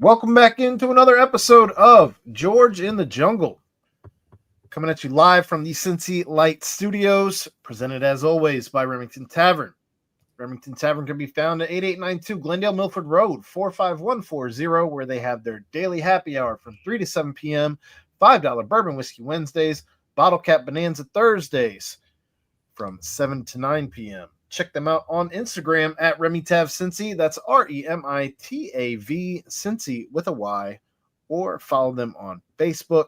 Welcome back into another episode of George in the Jungle. Coming at you live from the Cincy Light Studios, presented as always by Remington Tavern. Remington Tavern can be found at 8892 Glendale Milford Road, 45140, where they have their daily happy hour from 3 to 7 p.m., $5 bourbon whiskey Wednesdays, bottle cap bonanza Thursdays from 7 to 9 p.m. Check them out on Instagram at RemyTavCincy. That's REMITAV Cincy with a Y. Or follow them on Facebook.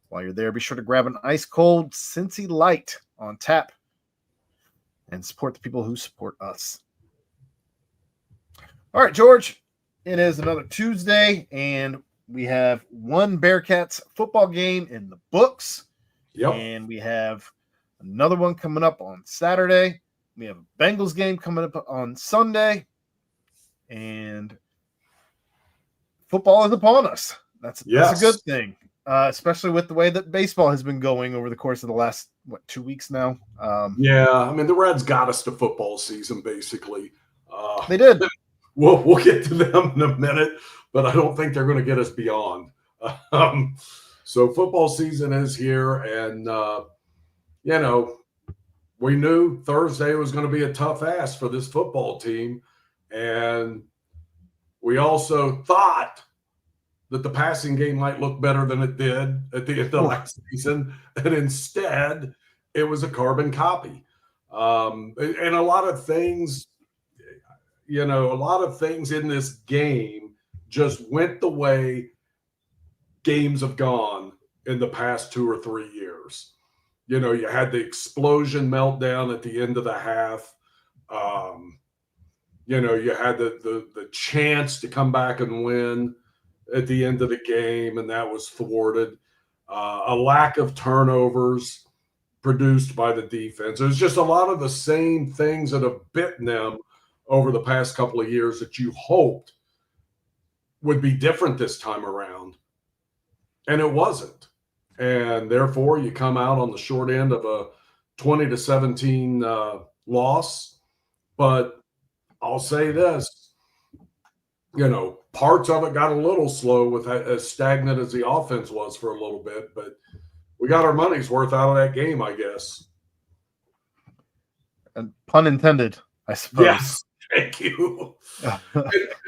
While you're there, be sure to grab an ice cold Cincy Light on tap and support the people who support us. All right, George, it is another Tuesday, and we have one Bearcats football game in the books. Yep. And we have another one coming up on Saturday. We have a Bengals game coming up on Sunday, and football is upon us. That's a good thing, especially with the way that baseball has been going over the course of the last, 2 weeks now? The Reds got us to football season, basically. They did. We'll get to them in a minute, but I don't think they're going to get us beyond. So football season is here, and, we knew Thursday was going to be a tough ask for this football team. And we also thought that the passing game might look better than it did at the end of last season. And instead, it was a carbon copy. And a lot of things, in this game just went the way games have gone in the past 2 or 3 years. You had the explosion meltdown at the end of the half. You had the chance to come back and win at the end of the game, and that was thwarted. A lack of turnovers produced by the defense. There's just a lot of the same things that have bitten them over the past couple of years that you hoped would be different this time around, and it wasn't. And therefore, you come out on the short end of a 20-17 loss. But I'll say this, parts of it got a little slow with as stagnant as the offense was for a little bit. But we got our money's worth out of that game, I guess. And pun intended, I suppose. Yes, thank you. And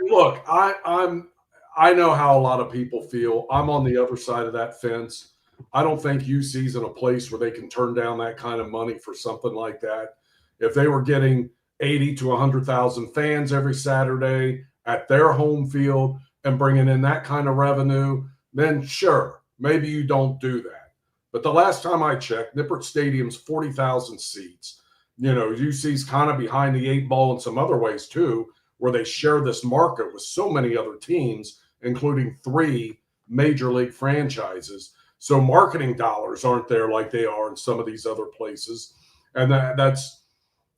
look, I know how a lot of people feel. I'm on the other side of that fence. I don't think UC's in a place where they can turn down that kind of money for something like that. If they were getting 80 to 100,000 fans every Saturday at their home field and bringing in that kind of revenue, then sure, maybe you don't do that. But the last time I checked, Nippert Stadium's 40,000 seats. UC's kind of behind the 8 ball in some other ways too, where they share this market with so many other teams, including 3 major league franchises. So marketing dollars aren't there like they are in some of these other places. And that's,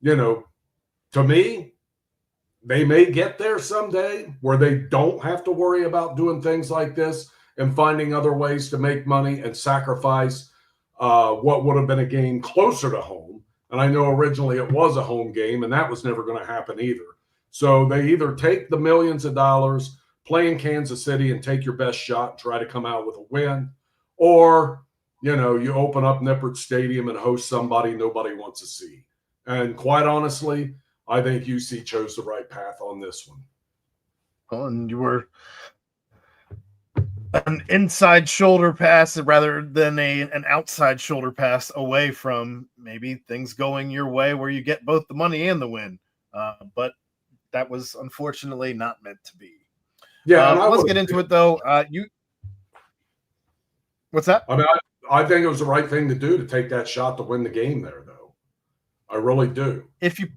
to me, they may get there someday where they don't have to worry about doing things like this and finding other ways to make money and sacrifice what would have been a game closer to home. And I know originally it was a home game, and that was never going to happen either. So they either take the millions of dollars, play in Kansas City and take your best shot and try to come out with a win, or, you open up Nippert Stadium and host somebody nobody wants to see. And quite honestly, I think UC chose the right path on this one. Well, and you were an inside shoulder pass rather than an outside shoulder pass away from maybe things going your way where you get both the money and the win. But that was unfortunately not meant to be. Yeah, let's get into it, though. What's that? I think it was the right thing to do to take that shot to win the game there, though. I really do. If you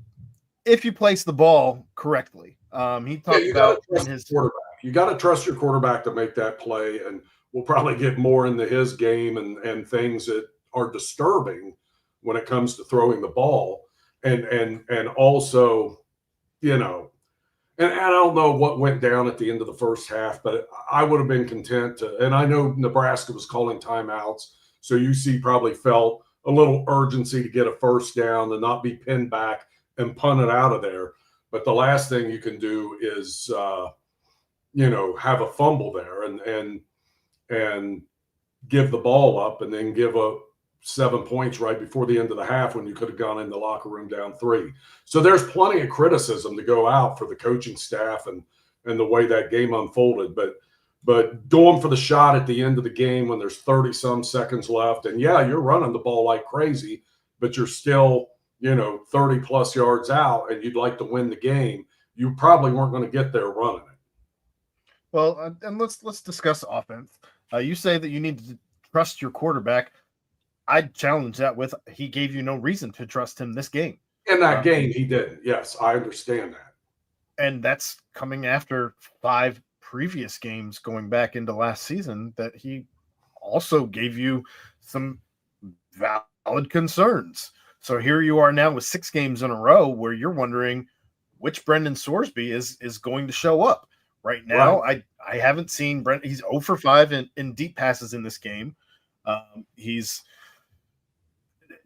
place the ball correctly, he talked about in his quarterback. You got to trust your quarterback to make that play, and we'll probably get more into his game and things that are disturbing when it comes to throwing the ball, and also, And I don't know what went down at the end of the first half, but I would have been content to, and I know Nebraska was calling timeouts, so UC probably felt a little urgency to get a first down and not be pinned back and punt it out of there. But the last thing you can do is, have a fumble there and give the ball up and then give up 7 points right before the end of the half when you could have gone in the locker room down 3. So there's plenty of criticism to go out for the coaching staff and the way that game unfolded. But going for the shot at the end of the game when there's 30 some seconds left, and yeah, you're running the ball like crazy, but you're still, 30 plus yards out and you'd like to win the game, you probably weren't going to get there running it. Well, and let's discuss offense. You say that you need to trust your quarterback. I'd challenge that with he gave you no reason to trust him this game. In that game, he didn't. Yes, I understand that. And that's coming after 5 previous games going back into last season that he also gave you some valid concerns. So here you are now with 6 games in a row where you're wondering which Brendan Sorsby is going to show up. Right now, right. I haven't seen Brent. He's 0 for 5 in deep passes in this game. It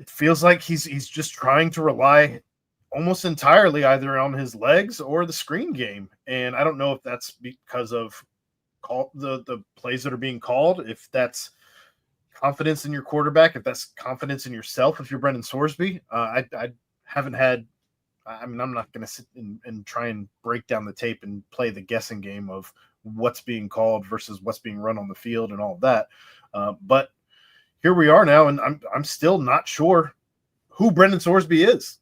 feels like he's just trying to rely almost entirely either on his legs or the screen game. And I don't know if that's because of the plays that are being called, if that's confidence in your quarterback, if that's confidence in yourself, if you're Brendan Sorsby. I haven't had – I mean, I'm not going to sit and try and break down the tape and play the guessing game of what's being called versus what's being run on the field and all of that. But here we are now, and I'm still not sure who Brendan Sorsby is.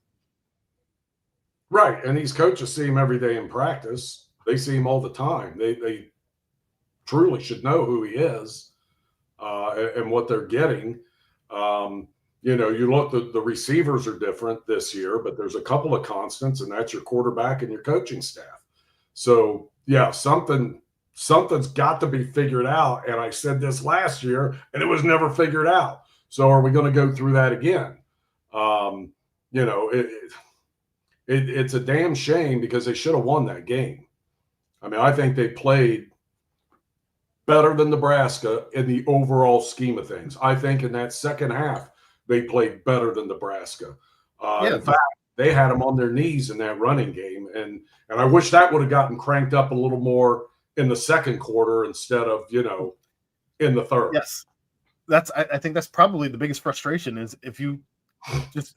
Right, and these coaches see him every day in practice. They see him all the time. They truly should know who he is and what they're getting. You look, the receivers are different this year, but there's a couple of constants, and that's your quarterback and your coaching staff. So, yeah, something's got to be figured out. And I said this last year, and it was never figured out. So are we going to go through that again? It's a damn shame because they should have won that game. I mean, I think they played better than Nebraska in the overall scheme of things. I think in that second half, they played better than Nebraska. In fact, they had them on their knees in that running game. And I wish that would have gotten cranked up a little more in the second quarter instead of, in the third. Yes. I think that's probably the biggest frustration is if you just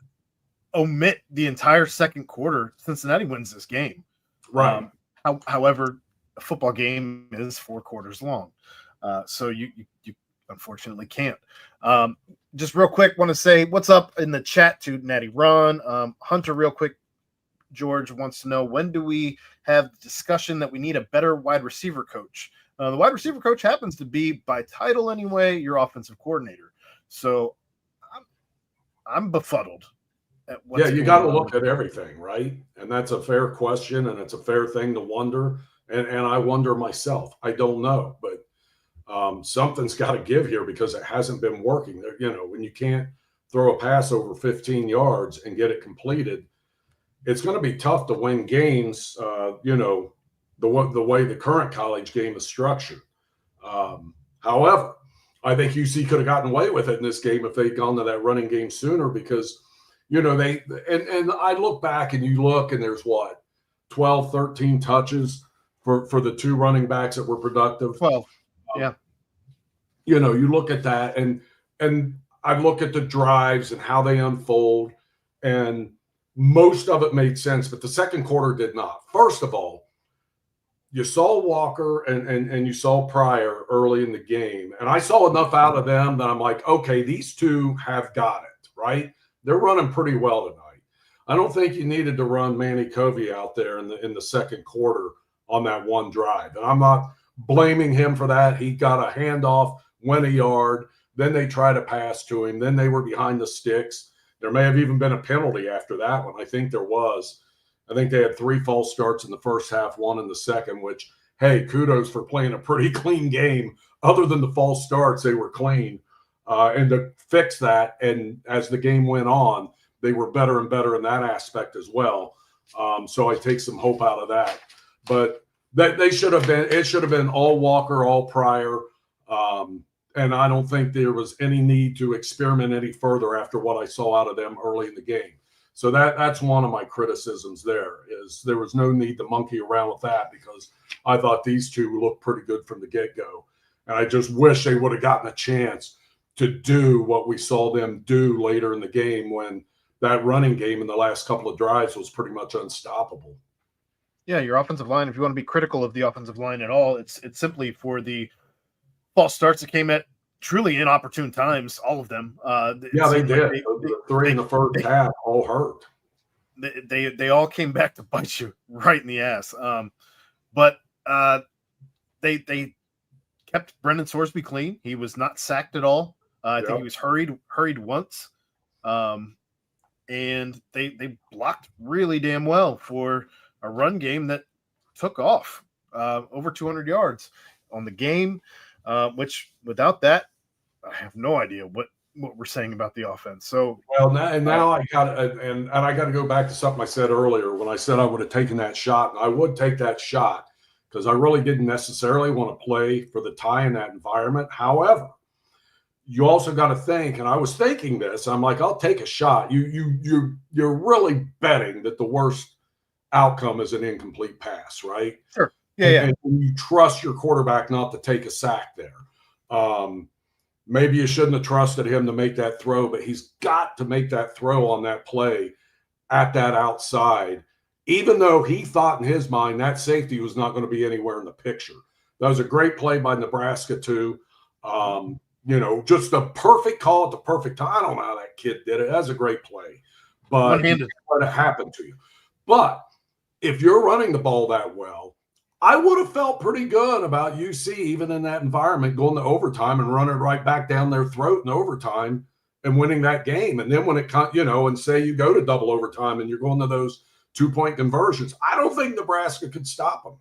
omit the entire second quarter, Cincinnati wins this game. Right. However, a football game is 4 quarters long. So you unfortunately can't. Just real quick, want to say what's up in the chat to Natty Ron. Hunter, real quick, George wants to know, when do we have the discussion that we need a better wide receiver coach? The wide receiver coach happens to be, by title anyway, your offensive coordinator. So I'm befuddled. You got to look at everything, right? And that's a fair question, and it's a fair thing to wonder. And I wonder myself. I don't know, but something's got to give here because it hasn't been working. When you can't throw a pass over 15 yards and get it completed, it's going to be tough to win games, the way the current college game is structured. However, I think UC could have gotten away with it in this game if they'd gone to that running game sooner because, and I look back and you look and there's 12, 13 touches for the 2 running backs that were productive. 12. Yeah. You look at that and I look at the drives and how they unfold, and most of it made sense, but the second quarter did not. First of all, you saw Walker and you saw Pryor early in the game, and I saw enough out of them that I'm like, okay, these 2 have got it, right? They're running pretty well tonight. I don't think you needed to run Manny Covey out there in the second quarter on that one drive. And I'm not blaming him for that. He got a handoff, went a yard, then they tried to pass to him, then they were behind the sticks. There may have even been a penalty after that one. I think there was. I think they had 3 false starts in the first half, 1 in the second, which, hey, kudos for playing a pretty clean game. Other than the false starts, they were clean. And to fix that, and as the game went on, they were better and better in that aspect as well. So I take some hope out of that. But it should have been all Walker, all Pryor. And I don't think there was any need to experiment any further after what I saw out of them early in the game. So that's one of my criticisms there was no need to monkey around with that because I thought these two looked pretty good from the get-go. And I just wish they would have gotten a chance to do what we saw them do later in the game when that running game in the last couple of drives was pretty much unstoppable. Yeah, your offensive line, if you want to be critical of the offensive line at all, it's simply for the false starts that came at truly inopportune times, all of them. Yeah, they did. Like The three in the first half all hurt. They all came back to bite you right in the ass. But they kept Brendan Sorsby clean. He was not sacked at all. I think he was hurried once. And they blocked really damn well for a run game that took off over 200 yards on the game, which without that, I have no idea what we're saying about the offense. So now I got and I got to go back to something I said earlier when I said I would have taken that shot. And I would take that shot because I really didn't necessarily want to play for the tie in that environment. However, you also got to think, and I was thinking this, I'm like, I'll take a shot. You're really betting that the worst outcome is an incomplete pass, right? Sure. Yeah. And you trust your quarterback not to take a sack there. Maybe you shouldn't have trusted him to make that throw, but he's got to make that throw on that play at that outside, even though he thought in his mind that safety was not going to be anywhere in the picture. That was a great play by Nebraska, too. Just a perfect call at the perfect time. I don't know how that kid did it. That's a great play. But it happened to you. But if you're running the ball that well, I would have felt pretty good about UC, even in that environment, going to overtime and running right back down their throat in overtime and winning that game. And then when it, and say you go to double overtime and you're going to those 2-point conversions, I don't think Nebraska could stop them.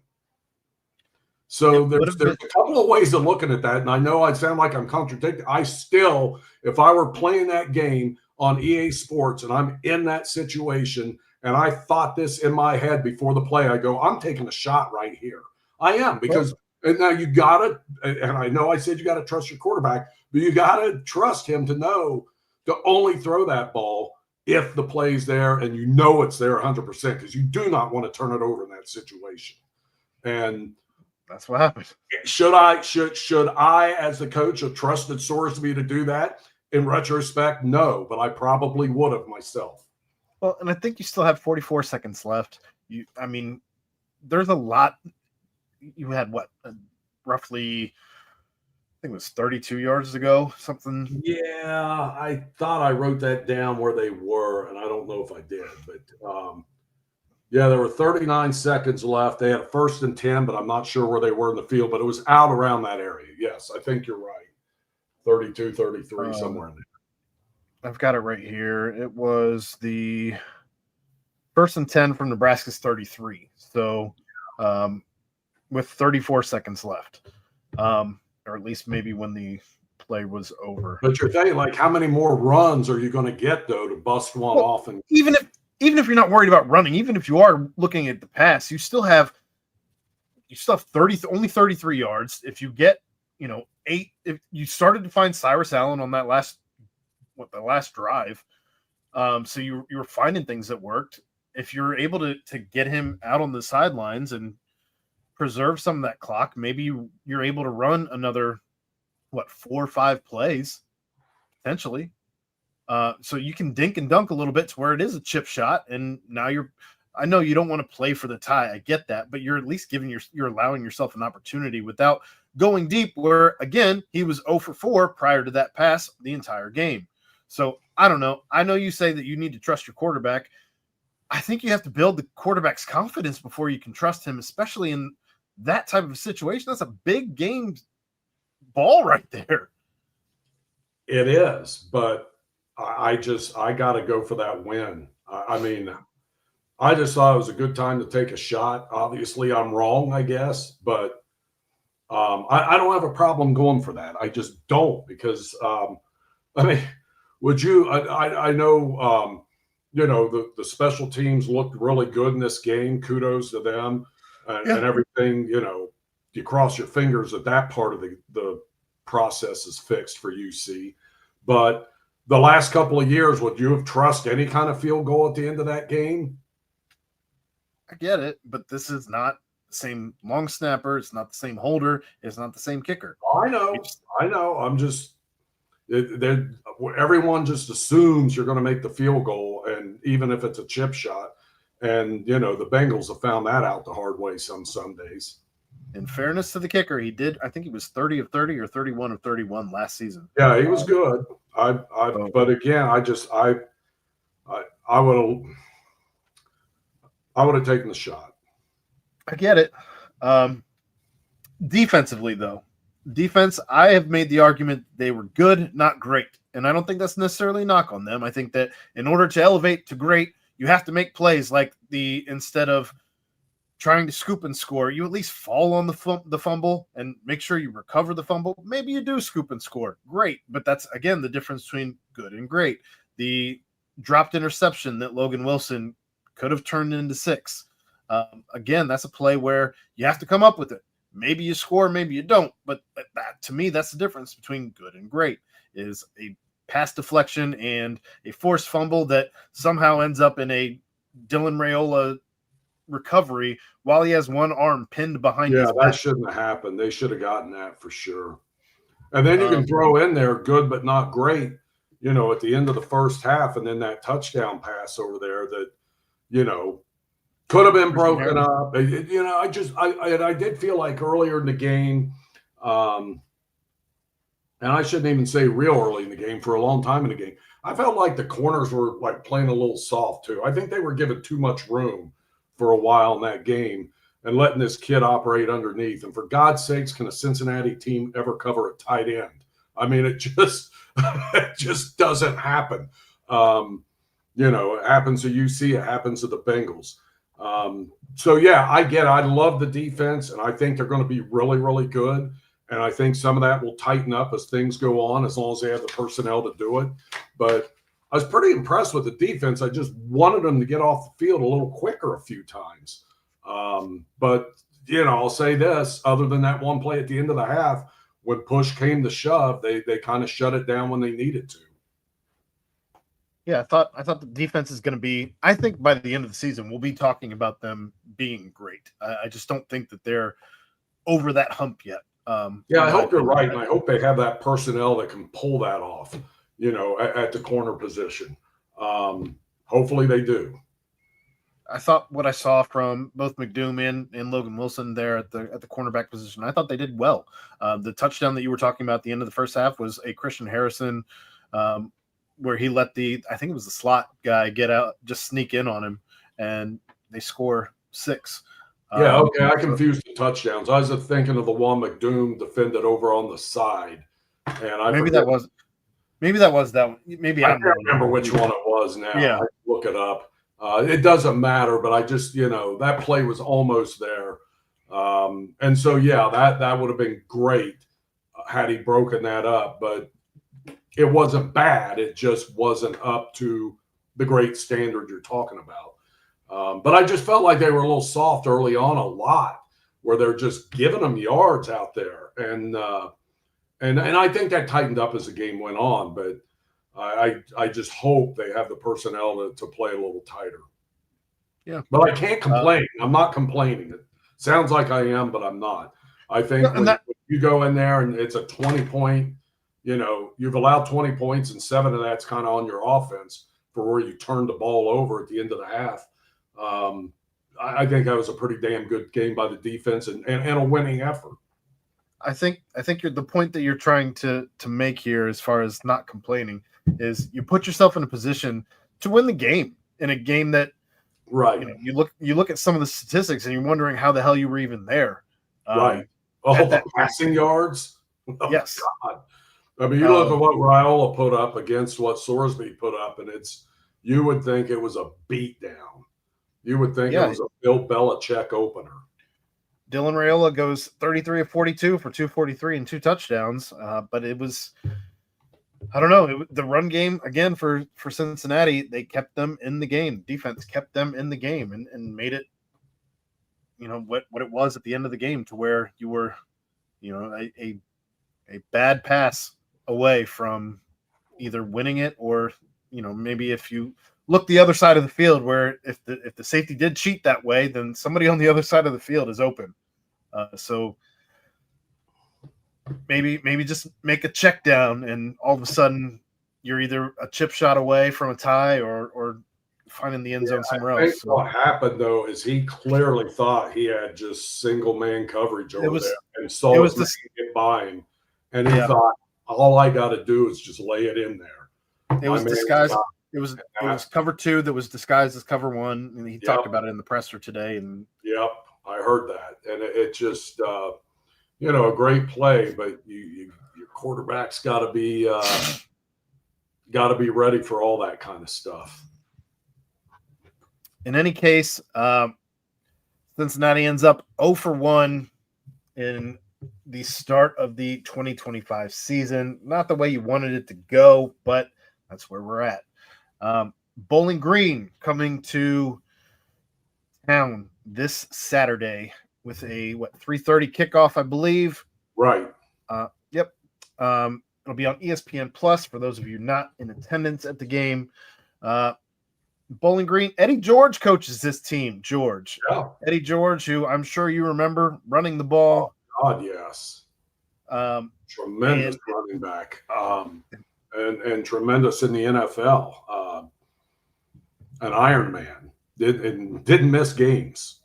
So there's a couple of ways of looking at that. And I know I sound like I'm contradicting. I still, if I were playing that game on EA Sports and I'm in that situation and I thought this in my head before the play, I go, I'm taking a shot right here. I am, because and now you got to, and I know I said you got to trust your quarterback, but you got to trust him to know to only throw that ball if the play's there and you know it's there 100%, because you do not want to turn it over in that situation. And that's what happened. Should I, as the coach, have trusted Sorsby to do that? In retrospect, no, but I probably would have myself. Well, and I think you still have 44 seconds left. There's a lot. You had roughly, I think it was 32 yards to go, something. Yeah, I thought I wrote that down where they were, and I don't know if I did, but yeah, there were 39 seconds left. They had a 1st and 10, but I'm not sure where they were in the field, but it was out around that area. Yes, I think you're right. 32, 33, somewhere in there. I've got it right here. It was the 1st and 10 from Nebraska's 33. So with 34 seconds left, or at least maybe when the play was over. But you're thinking, like, how many more runs are you going to get, though, to bust one off? And even if you're not worried about running, even if you are looking at the pass, you still have only 33 yards. If you get, 8, if you started to find Cyrus Allen on that the last drive. So you were finding things that worked. If you're able to get him out on the sidelines and preserve some of that clock, maybe you're able to run another 4 or 5 plays potentially. So you can dink and dunk a little bit to where it is a chip shot. And now I know you don't want to play for the tie. I get that, but you're at least you're allowing yourself an opportunity without going deep, where again, he was 0 for 4 prior to that pass the entire game. So I don't know. I know you say that you need to trust your quarterback. I think you have to build the quarterback's confidence before you can trust him, especially in that type of situation. That's a big game ball right there. It is, but I got to go for that win. I mean, I just thought it was a good time to take a shot. Obviously, I'm wrong, I guess, but I don't have a problem going for that. I just don't, because would you? I know, the special teams looked really good in this game. Kudos to them and everything. You cross your fingers that that part of the process is fixed for UC. But the last couple of years, would you have trusted any kind of field goal at the end of that game? I get it, but this is not the same long snapper. It's not the same holder. It's not the same kicker. I know. I'm just everyone just assumes you're going to make the field goal, and even if it's a chip shot, and the Bengals have found that out the hard way some Sundays. In fairness to the kicker, he did. I think he was 30 of 30 or 31 of 31 last season. Yeah, he was good. But again, I would have taken the shot. I get it. Defensively, though, I have made the argument they were good, not great. And I don't think that's necessarily a knock on them. I think that in order to elevate to great, you have to make plays like instead of trying to scoop and score, you at least fall on the fumble and make sure you recover the fumble. Maybe you do scoop and score. Great. But that's, again, the difference between good and great. The dropped interception that Logan Wilson could have turned into 6. Again, that's a play where you have to come up with it. Maybe you score, maybe you don't. But that, to me, that's the difference between good and great, is a pass deflection and a forced fumble that somehow ends up in a Dylan Raiola recovery while he has one arm pinned behind his back. Yeah, that shouldn't have happened. They should have gotten that for sure. And then you can throw in there good but not great, at the end of the first half, and then that touchdown pass over there that, could have been broken up. I did feel like earlier in the game, and I shouldn't even say real early in the game, for a long time in the game, I felt like the corners were like playing a little soft too. I think they were given too much room for a while in that game and letting this kid operate underneath. And for God's sakes, can a Cincinnati team ever cover a tight end? I mean, it just doesn't happen. It happens to UC, it happens to the Bengals. So yeah, I get it. I love the defense, and I think they're going to be really, really good. And I think some of that will tighten up as things go on, as long as they have the personnel to do it. But I was pretty impressed with the defense. I just wanted them to get off the field a little quicker a few times. But I'll say this, other than that one play at the end of the half, when push came to shove, they kind of shut it down when they needed to. Yeah, I thought the defense is going to be, I think by the end of the season, we'll be talking about them being great. I just don't think that they're over that hump yet. I hope you're right, and I hope they have that personnel that can pull that off, at the corner position. Hopefully they do. I thought what I saw from both McDoom and Logan Wilson there at the cornerback position, I thought they did well. The touchdown that you were talking about at the end of the first half was a Christian Harrison, where he let I think it was the slot guy get out, just sneak in on him, and they score 6. Yeah, okay. I confused the touchdowns. I was thinking of the one McDoom defended over on the side, and maybe that was that one. Maybe I can't remember which one it was now. Yeah, I look it up. It doesn't matter, but I just that play was almost there, and so yeah, that would have been great had he broken that up, but it wasn't bad. It just wasn't up to the great standard you're talking about. But I just felt like they were a little soft early on, a lot, where they're just giving them yards out there. And I think that tightened up as the game went on. But I just hope they have the personnel to play a little tighter. Yeah. But I can't complain. I'm not complaining. It sounds like I am, but I'm not. I think when you go in there and it's a 20-point, you've allowed 20 points and 7 of that's kind of on your offense for where you turned the ball over at the end of the half. I think that was a pretty damn good game by the defense and a winning effort. I think the point that you're trying to make here, as far as not complaining, is you put yourself in a position to win the game, in a game that, right. You look at some of the statistics and you're wondering how the hell you were even there. Right. The passing yards. Oh, yes. God. I mean, you look at what Raiola put up against what Sorsby put up, and you would think it was a beatdown. You would think it was a Bill Belichick opener. Dylan Raiola goes 33 of 42 for 243 and 2 touchdowns. But it was, I don't know, the run game, again, for Cincinnati, they kept them in the game. Defense kept them in the game and made it, what it was at the end of the game, to where you were, a bad pass away from either winning it, or, maybe if you look the other side of the field, where if the safety did cheat that way, then somebody on the other side of the field is open. So maybe just make a check down, and all of a sudden you're either a chip shot away from a tie or finding the end zone somewhere I think else. what happened though is he clearly thought he had just single man coverage over there and saw his man get by him, and he thought, all I got to do is just lay it in there. It was disguised. It was cover 2 that was disguised as cover 1, and he talked about it in the presser today. And I heard that, and it just a great play, but your quarterback's got to be ready for all that kind of stuff. In any case, Cincinnati ends up 0 for 1 in the start of the 2025 season. Not the way you wanted it to go, but that's where we're at. Bowling Green coming to town this Saturday with a 3:30 kickoff, I believe. Right. Yep. It'll be on ESPN Plus for those of you not in attendance at the game. Bowling Green, Eddie George coaches this team. George. Yeah. Eddie George, who I'm sure you remember running the ball. Oh, God, yes. Tremendous running back. And tremendous in the NFL. An Iron Man. Didn't miss games.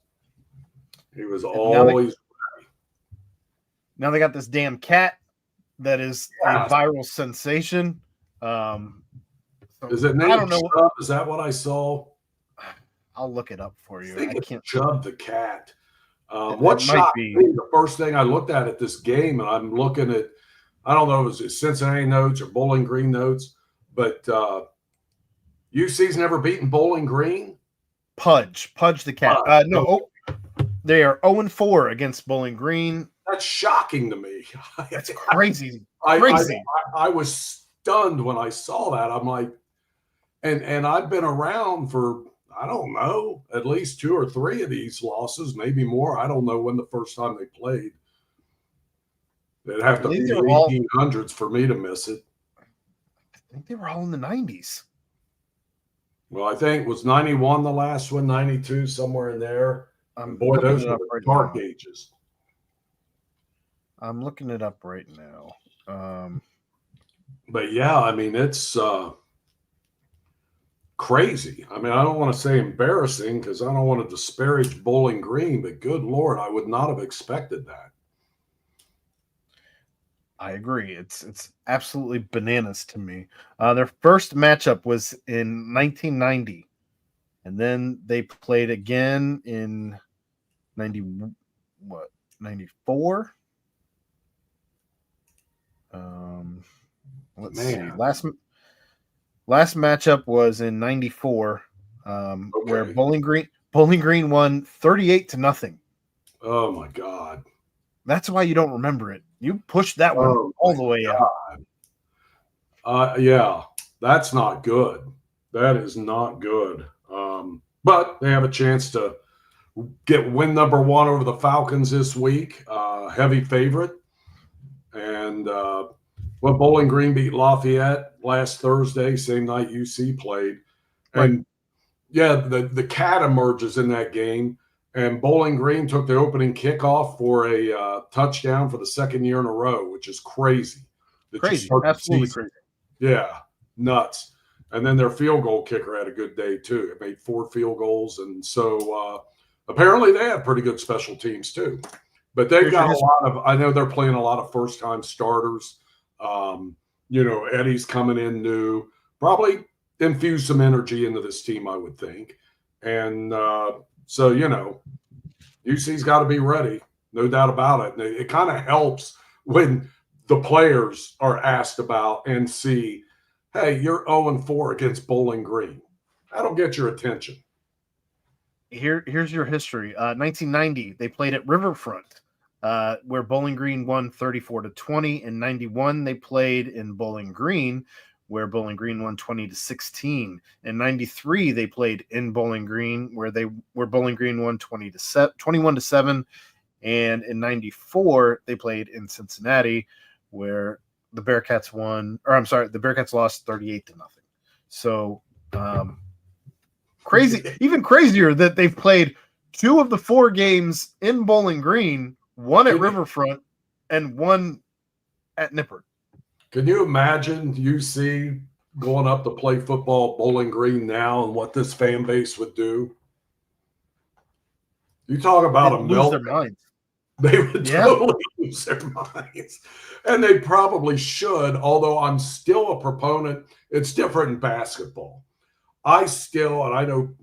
He was always ready. Now they got this damn cat that is a viral sensation. Is it named Chubb? Is that what I saw? I'll look it up for you. I can't. Chubb the cat. What shocked me, the first thing I looked at this game, and I'm looking at, I don't know if it was Cincinnati notes or Bowling Green notes, but UC's never beaten Bowling Green. Pudge the cat. They are 0-4 against Bowling Green. That's shocking to me. That's crazy. I was stunned when I saw that. I'm like, and I've been around for, I don't know, at least 2 or 3 of these losses, maybe more. I don't know when the first time they played. It'd have to be the 1800s for me to miss it. I think they were all in the 90s. Well, I think it was 91 the last one, 92, somewhere in there. Boy, those were the dark ages. I'm looking it up right now. But yeah, I mean, it's crazy. I mean, I don't want to say embarrassing because I don't want to disparage Bowling Green, but good Lord, I would not have expected that. I agree. It's absolutely bananas to me. Their first matchup was in 1990, and then they played again in 94? Let's see. Last matchup was in 94, where Bowling Green won 38-0. Oh my God. That's why you don't remember it. You pushed that one all the way out. Yeah, that's not good. That is not good. But they have a chance to get win number 1 over the Falcons this week. Heavy favorite. And Bowling Green beat Lafayette last Thursday, same night UC played. And the cat emerges in that game. And Bowling Green took the opening kickoff for a touchdown for the second year in a row, which is crazy. Absolutely crazy. Yeah, nuts. And then their field goal kicker had a good day too. It made 4 field goals, and so apparently they have pretty good special teams too. But they've got a lot of. I know they're playing a lot of first-time starters. Eddie's coming in new, probably infuse some energy into this team, I would think, and. So, UC's got to be ready, no doubt about it. And it kind of helps when the players are asked about and see, hey, you're 0-4 against Bowling Green. That'll get your attention. Here's your history. 1990, they played at Riverfront, where Bowling Green won 34-20. In 91, they played in Bowling Green, where Bowling Green won 20-16. In 93, they played in Bowling Green, where Bowling Green won 21-7. And in 94, they played in Cincinnati, where the Bearcats lost 38-0. So even crazier that they've played 2 of the 4 games in Bowling Green, 1 at Riverfront and 1 at Nippert. Can you imagine UC going up to play football at Bowling Green now and what this fan base would do? You talk about They'd a lose their meltdown. minds. They would totally lose their minds. And they probably should, although I'm still a proponent. It's different in basketball. I know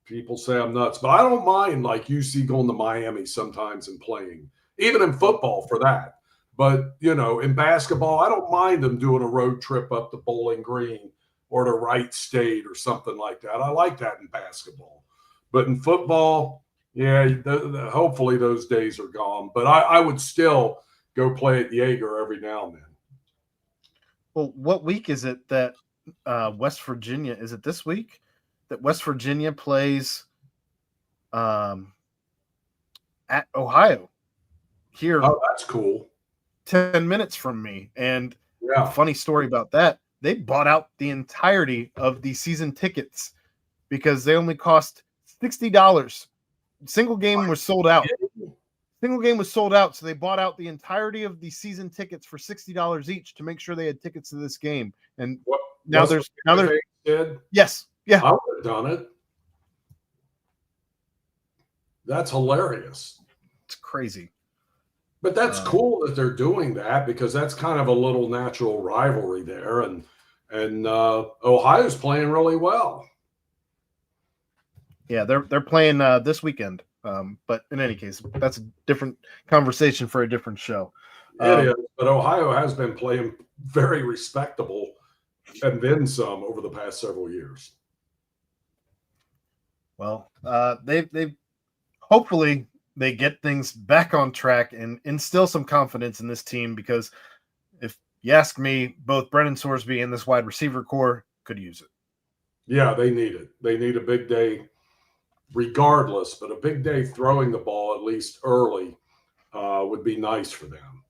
people say I'm nuts, but I don't mind like UC going to Miami sometimes and playing, even in football for that. But, in basketball, I don't mind them doing a road trip up to Bowling Green or to Wright State or something like that. I like that in basketball. But in football, hopefully those days are gone. But I would still go play at Jaeger every now and then. Well, what week is it that West Virginia, is it this week that West Virginia plays at Ohio here? Oh, that's cool. 10 minutes from me. And a funny story about that, they bought out the entirety of the season tickets because they only cost $60. Single game was sold out. So they bought out the entirety of the season tickets for $60 each to make sure they had tickets to this game. And now there's yes, yeah, I would have done it. That's hilarious. It's crazy. But that's cool that they're doing that because that's kind of a little natural rivalry there, and Ohio's playing really well. Yeah, they're playing this weekend. But in any case, that's a different conversation for a different show. It is, but Ohio has been playing very respectable and then some over the past several years. Well, they've hopefully they get things back on track and instill some confidence in this team because if you ask me, both Brennan Sorsby and this wide receiver core could use it. Yeah, they need it. They need a big day regardless, but a big day throwing the ball at least early would be nice for them.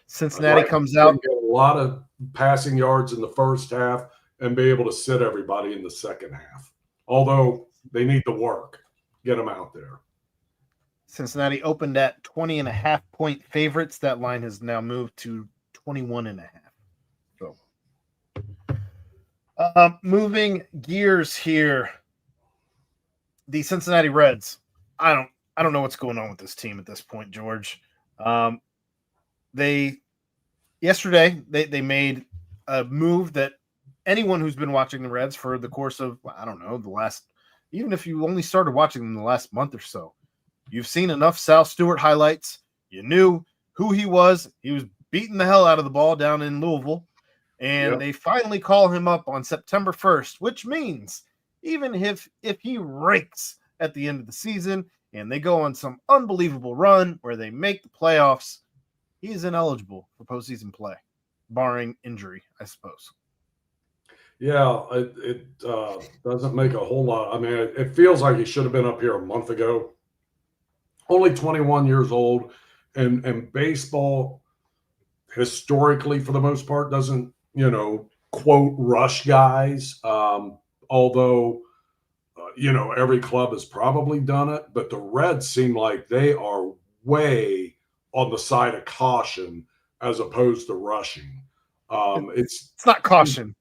Cincinnati comes out. Get a lot of passing yards in the first half and be able to sit everybody in the second half. Although they need the work. Get them out there. Cincinnati opened at 20.5-point favorites. That line has now moved to 21.5. So, moving gears here, the Cincinnati Reds. I don't know what's going on with this team at this point, George. Yesterday they made a move that anyone who's been watching the Reds for the course of even if you only started watching them the last month or so. You've seen enough Sal Stewart highlights. You knew who he was. He was beating the hell out of the ball down in Louisville. And they finally call him up on September 1st, which means even if he rakes at the end of the season and they go on some unbelievable run where they make the playoffs, he is ineligible for postseason play, barring injury, I suppose. Yeah, it doesn't make a whole lot. I mean, it feels like he should have been up here a month ago. Only 21 years old, and baseball historically, for the most part, doesn't, quote, rush guys. Although, every club has probably done it, but the Reds seem like they are way on the side of caution as opposed to rushing. It's not caution.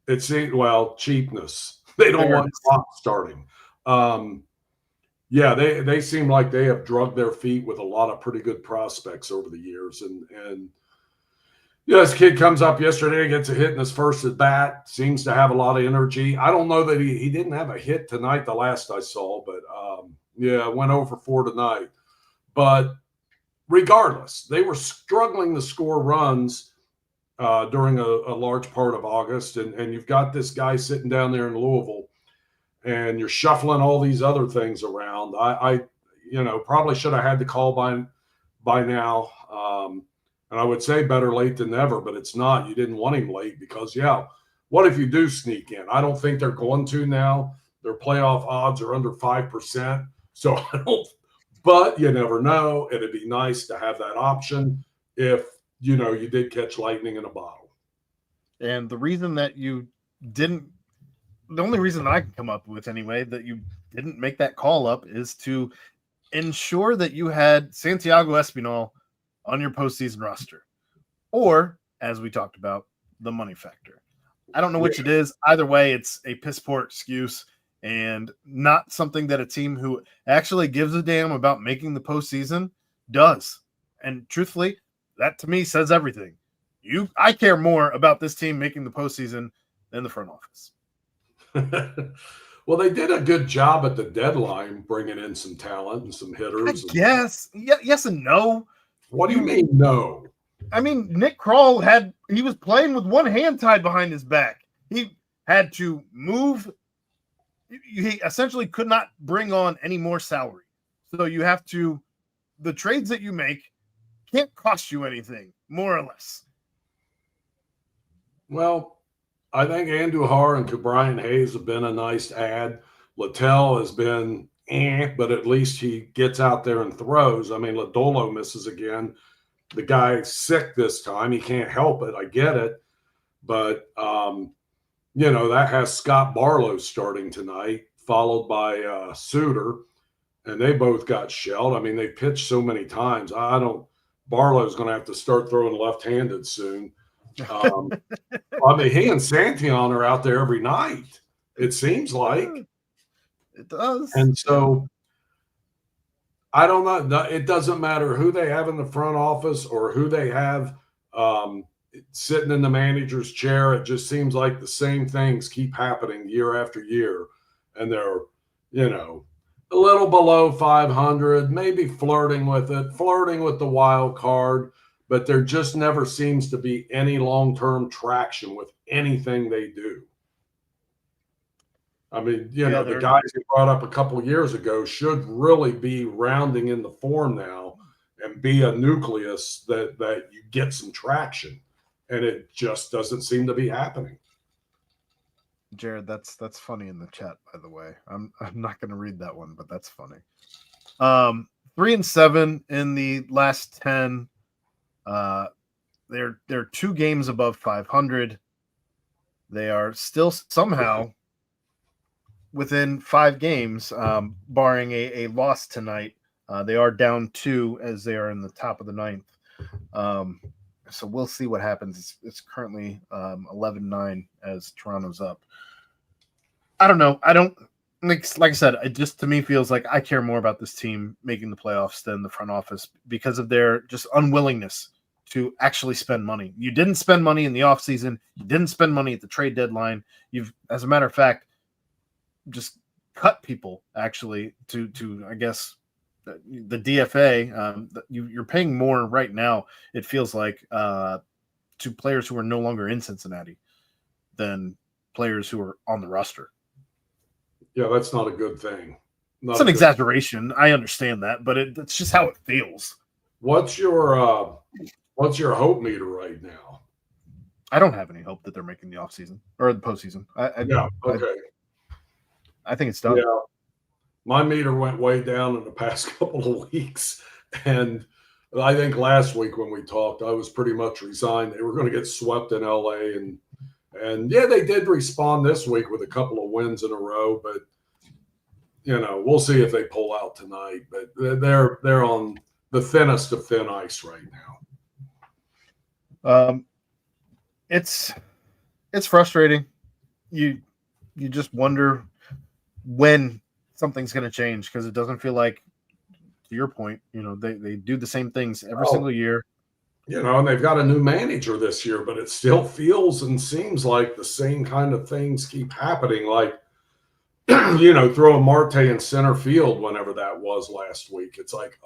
It's cheapness. They don't want clock starting. They seem like they have drugged their feet with a lot of pretty good prospects over the years. And this kid comes up yesterday, gets a hit in his first at bat, seems to have a lot of energy. I don't know that he didn't have a hit tonight, the last I saw, but went over 4 tonight. But regardless, they were struggling to score runs during a large part of August. And you've got this guy sitting down there in Louisville, and you're shuffling all these other things around. I probably should have had the call by now. And I would say better late than never, but it's not. You didn't want him late because, what if you do sneak in? I don't think they're going to now. Their playoff odds are under 5%. So I don't, but you never know. It'd be nice to have that option if, you did catch lightning in a bottle. And the reason that you didn't the only reason that I can come up with anyway that you didn't make that call up is to ensure that you had Santiago Espinal on your postseason roster, or as we talked about, the money factor. I don't know which it is. Either way, it's a piss poor excuse and not something that a team who actually gives a damn about making the postseason does. And truthfully, that to me says everything. I care more about this team making the postseason than the front office. Well, they did a good job at the deadline, bringing in some talent and some hitters. Yes and no. What do you mean no? I mean, Nick Kroll he was playing with one hand tied behind his back. He had to move. He essentially could not bring on any more salary. So the trades that you make can't cost you anything, more or less. Well, I think Andujar and Ke'Bryan Hayes have been a nice add. Littell has been but at least he gets out there and throws. I mean, Lodolo misses again. The guy's sick this time. He can't help it. I get it. But, that has Scott Barlow starting tonight, followed by Suter. And they both got shelled. I mean, they pitched so many times. Barlow's going to have to start throwing left-handed soon. He and Santion are out there every night, it seems like. It does. And so I don't know. It doesn't matter who they have in the front office or who they have sitting in the manager's chair. It just seems like the same things keep happening year after year. And they're, a little below 500, maybe flirting with the wild card, but there just never seems to be any long-term traction with anything they do. I mean, the guys you brought up a couple of years ago should really be rounding in the form now and be a nucleus that you get some traction, and it just doesn't seem to be happening. Jared, that's funny in the chat, by the way. I'm not going to read that one, but that's funny. 3-7 in the last 10. They're 2 games above 500. They are still somehow within 5 games, barring a loss tonight. They are down 2 as they are in the top of the 9th. So we'll see what happens. It's currently 11-9 as Toronto's up. I don't know. I don't like I said, it just to me feels like I care more about this team making the playoffs than the front office because of their just unwillingness to actually spend money. You didn't spend money in the offseason. You didn't spend money at the trade deadline. You've, as a matter of fact, just cut people actually to I guess the DFA. You're paying more right now, it feels like, to players who are no longer in Cincinnati than players who are on the roster. Yeah, that's not a good thing. It's an exaggeration. I understand that, but it's just how it feels. What's your hope meter right now? I don't have any hope that they're making the offseason or the postseason. I think it's done. Yeah, my meter went way down in the past couple of weeks, and I think last week when we talked, I was pretty much resigned. They were going to get swept in LA, and yeah, they did respond this week with a couple of wins in a row, but we'll see if they pull out tonight. But they're on the thinnest of thin ice right now. It's frustrating. You just wonder when something's going to change because it doesn't feel like, to your point, they do the same things every single year. And they've got a new manager this year, but it still feels and seems like the same kind of things keep happening. Like, throwing Marte in center field whenever that was last week. It's like,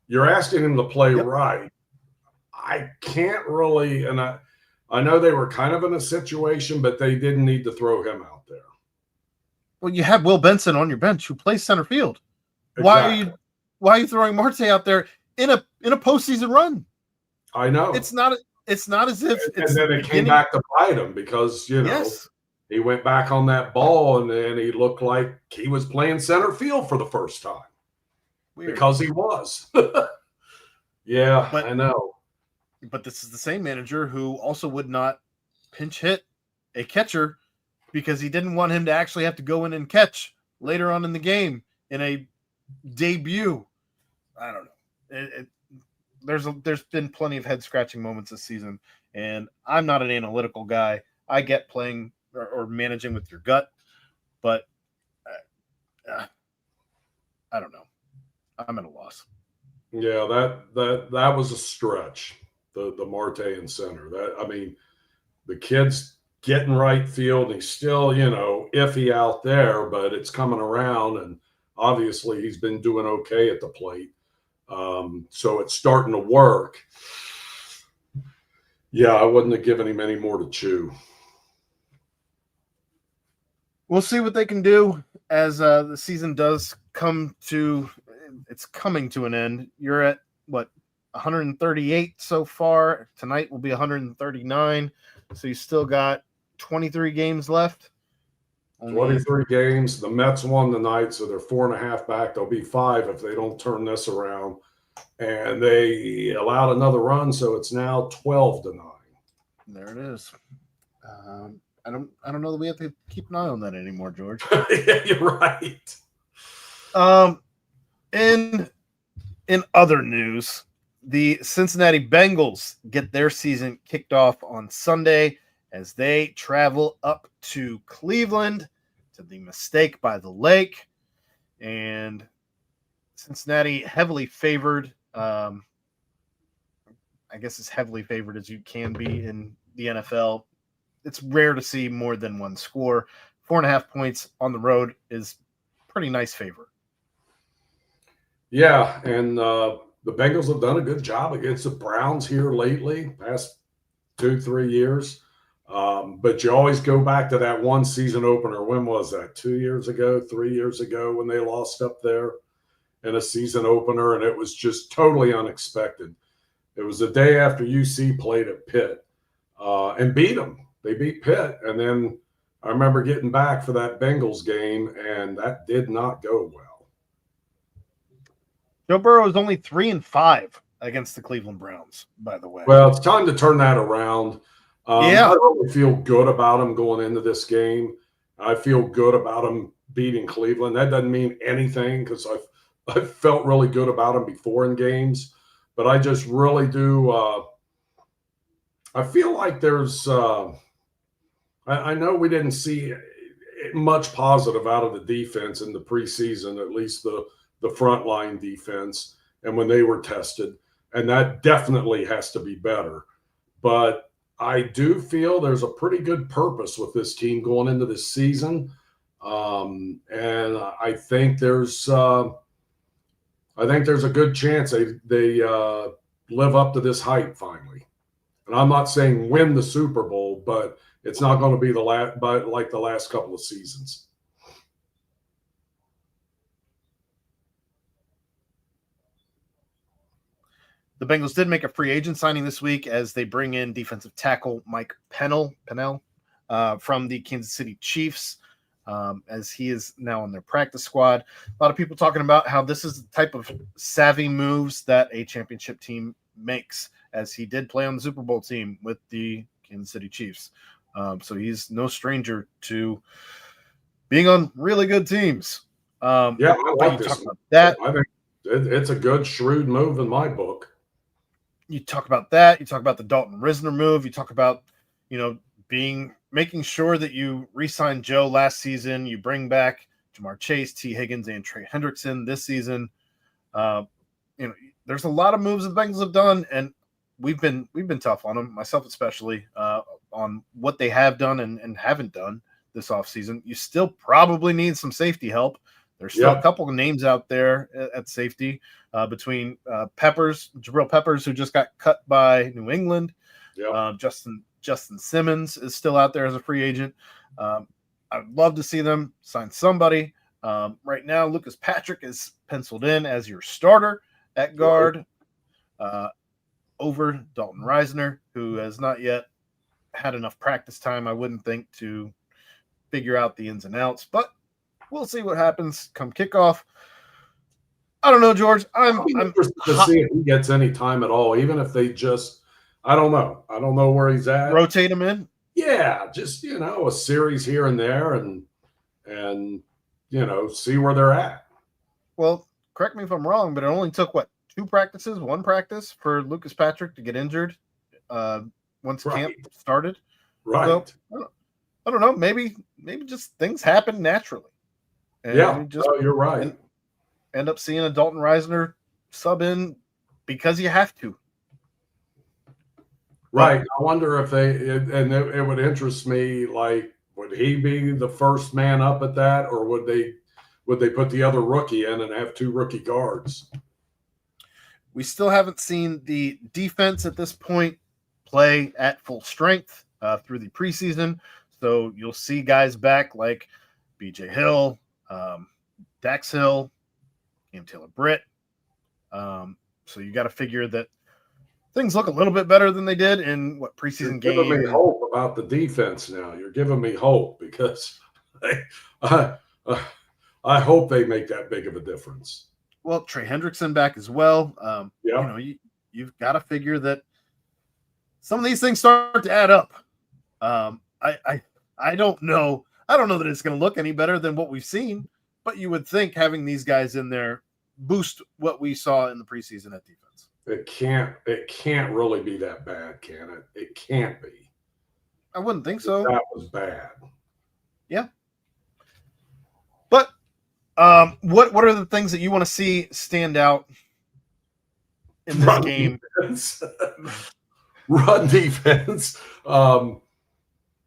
you're asking him to play right. I can't really, and I know they were kind of in a situation, but they didn't need to throw him out there. Well, you have Will Benson on your bench who plays center field. Exactly. Why are you throwing Marte out there in a postseason run? I know. It's not as if and then it came back to bite him because he went back on that ball and then he looked like he was playing center field for the first time. Weird. Because he was. Yeah, but, I know. But this is the same manager who also would not pinch hit a catcher because he didn't want him to actually have to go in and catch later on in the game in a debut. I don't know. There's been plenty of head scratching moments this season, and I'm not an analytical guy. I get playing or managing with your gut, but I don't know. I'm at a loss. Yeah, that was a stretch. The Marte in center. The kid's getting right field. He's still, iffy out there, but it's coming around, and obviously he's been doing okay at the plate. So it's starting to work. Yeah, I wouldn't have given him any more to chew. We'll see what they can do as the season does come to. It's coming to an end. You're at what, 138 so far. Tonight will be 139. So you still got 23 games left. 23 games. The Mets won tonight, so they're 4.5 back. They'll be 5 if they don't turn this around. And they allowed another run, so it's now 12-9. There it is. I don't know that we have to keep an eye on that anymore, George. Yeah, you're right. In other news, the Cincinnati Bengals get their season kicked off on Sunday as they travel up to Cleveland to the Mistake by the Lake. And Cincinnati heavily favored. I guess as heavily favored as you can be in the NFL. It's rare to see more than one score. 4.5 points on the road is pretty nice favor. Yeah, and the Bengals have done a good job against the Browns here lately, past 2-3 years. But you always go back to that one season opener. When was that? 2 years ago, 3 years ago, when they lost up there in a season opener, and it was just totally unexpected. It was the day after UC played at Pitt and beat them. They beat Pitt, and then I remember getting back for that Bengals game, and that did not go well. Joe Burrow is only 3-5 against the Cleveland Browns, by the way. Well, it's time to turn that around. Yeah. I really feel good about him going into this game. I feel good about him beating Cleveland. That doesn't mean anything because I've felt really good about him before in games, but I just really do. I feel like there's I know we didn't see much positive out of the defense in the preseason, at least the frontline defense, and when they were tested, and that definitely has to be better. But I do feel there's a pretty good purpose with this team going into this season, and I think there's a good chance they live up to this hype finally. And I'm not saying win the Super Bowl, but it's not going to be like the last couple of seasons. The Bengals did make a free agent signing this week as they bring in defensive tackle Mike Pennell from the Kansas City Chiefs, as he is now on their practice squad. A lot of people talking about how this is the type of savvy moves that a championship team makes, as he did play on the Super Bowl team with the Kansas City Chiefs. So he's no stranger to being on really good teams. I like this. That. I think it's a good, shrewd move in my book. You talk about that. You talk about the Dalton Risner move. You talk about, making sure that you re-sign Joe last season. You bring back Jamar Chase, T. Higgins, and Trey Hendrickson this season. There's a lot of moves the Bengals have done, and we've been tough on them, myself especially, on what they have done and haven't done this offseason. You still probably need some safety help. There's still a couple of names out there at safety between Jabril Peppers, who just got cut by New England. Justin Simmons is still out there as a free agent. I'd love to see them sign somebody. Right now, Lucas Patrick is penciled in as your starter at guard over Dalton Risner, who has not yet had enough practice time, I wouldn't think, to figure out the ins and outs. But we'll see what happens come kickoff. I don't know, George. I'm interested to see if he gets any time at all, even if they just – I don't know. I don't know where he's at. Rotate him in? Yeah, just a series here and there, and see where they're at. Well, correct me if I'm wrong, but it only took what, one practice for Lucas Patrick to get injured uh, once camp Right, started. So right. I don't know. Maybe just things happen naturally, and Yeah, we just you're right. end up seeing a Dalton Reisner sub in because you have to. But Right. I wonder if it would interest me, like, would he be the first man up at that, or would they put the other rookie in and have two rookie guards? we still haven't seen the defense at this point play at full strength through the preseason. So you'll see guys back like BJ Hill, um, Dax Hill, Cam Taylor Britt. So you got to figure that things look a little bit better than they did in what You're preseason giving me game. hope about the defense now. You're giving me hope because I, I, I hope they make that big of a difference. Well, Trey Hendrickson back as well. Yeah. You've got to figure that some of these things start to add up. I don't know. I don't know that it's going to look any better than what we've seen, but you would think having these guys in there boost what we saw in the preseason at defense. It can't really be that bad, can it? It can't be. I wouldn't think so. That was bad. Yeah. But what are the things that you want to see stand out in this Run game? Defense. Run defense.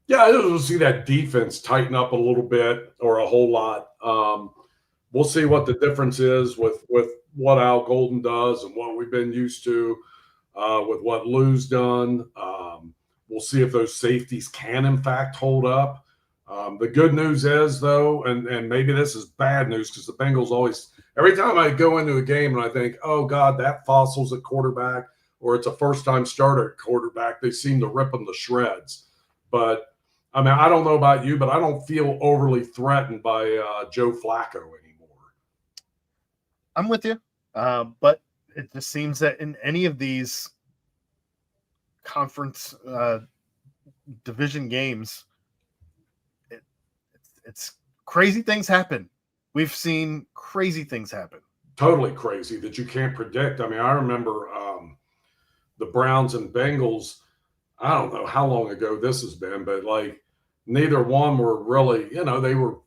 Yeah, I just want to see that defense tighten up a little bit or a whole lot. We'll see what the difference is with what Al Golden does and what we've been used to with what Lou's done. We'll see if those safeties can, in fact, hold up. The good news is, though, and maybe this is bad news because the Bengals always, every time I go into a game and I think, oh, God, that Fossil's at quarterback or it's a first-time starter at quarterback, they seem to rip them to shreds. But I mean, I don't know about you, but I don't feel overly threatened by Joe Flacco anymore. I'm with you. But it just seems that in any of these conference division games, it's crazy things happen. We've seen crazy things happen. Totally crazy that you can't predict. I mean, I remember the Browns and Bengals. I don't know how long ago this has been, but like neither one were really, they were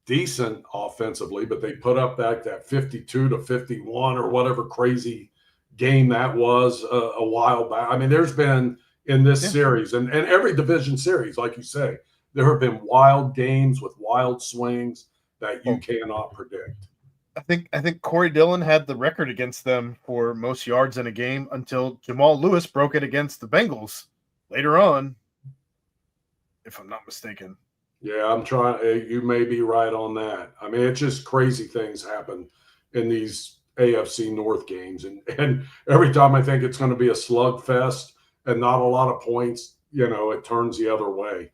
decent offensively, but they put up that 52-51 or whatever crazy game that was a while back. I mean, there's been in this series and every division series, like you say, there have been wild games with wild swings that you cannot predict. I think Corey Dillon had the record against them for most yards in a game until Jamal Lewis broke it against the Bengals later on, if I'm not mistaken. Yeah, I'm trying. You may be right on that. I mean, it's just crazy things happen in these AFC North games, and every time I think it's going to be a slugfest and not a lot of points, it turns the other way.